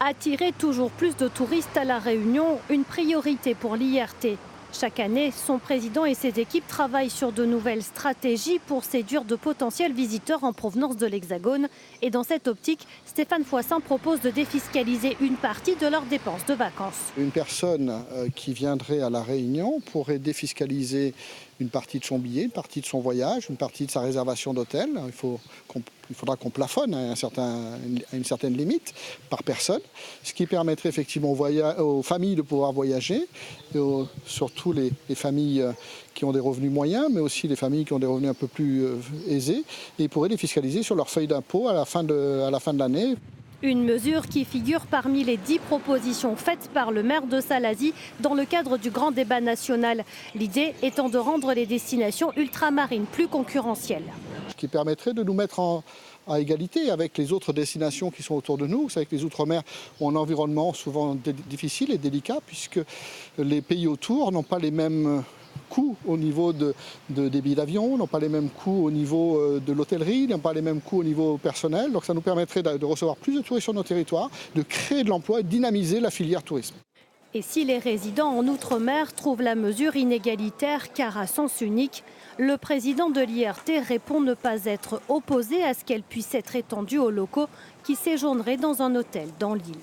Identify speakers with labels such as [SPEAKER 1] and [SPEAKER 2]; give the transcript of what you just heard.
[SPEAKER 1] Attirer toujours plus de touristes à La Réunion, une priorité pour l'IRT. Chaque année, son président et ses équipes travaillent sur de nouvelles stratégies pour séduire de potentiels visiteurs en provenance de l'Hexagone. Et dans cette optique, Stéphane Foissin propose de défiscaliser une partie de leurs dépenses de vacances.
[SPEAKER 2] Une personne qui viendrait à La Réunion pourrait défiscaliser une partie de son billet, une partie de son voyage, une partie de sa réservation d'hôtel. Il faudra qu'on plafonne à une certaine limite par personne, ce qui permettrait effectivement aux familles de pouvoir voyager, et surtout les familles qui ont des revenus moyens, mais aussi les familles qui ont des revenus un peu plus aisés, et ils pourraient défiscaliser sur leur feuille d'impôt à la fin de l'année.
[SPEAKER 1] Une mesure qui figure parmi les 10 propositions faites par le maire de Salazie dans le cadre du grand débat national. L'idée étant de rendre les destinations ultramarines plus concurrentielles.
[SPEAKER 2] Ce qui permettrait de nous mettre à égalité avec les autres destinations qui sont autour de nous. Vous savez que les Outre-mer ont un environnement souvent difficile et délicat puisque les pays autour n'ont pas les mêmes coûts au niveau des billets d'avion, n'ont pas les mêmes coûts au niveau de l'hôtellerie, n'ont pas les mêmes coûts au niveau personnel. Donc ça nous permettrait de recevoir plus de touristes sur nos territoires, de créer de l'emploi et de dynamiser la filière tourisme.
[SPEAKER 1] Et si les résidents en Outre-mer trouvent la mesure inégalitaire car à sens unique, le président de l'IRT répond ne pas être opposé à ce qu'elle puisse être étendue aux locaux qui séjourneraient dans un hôtel dans l'île.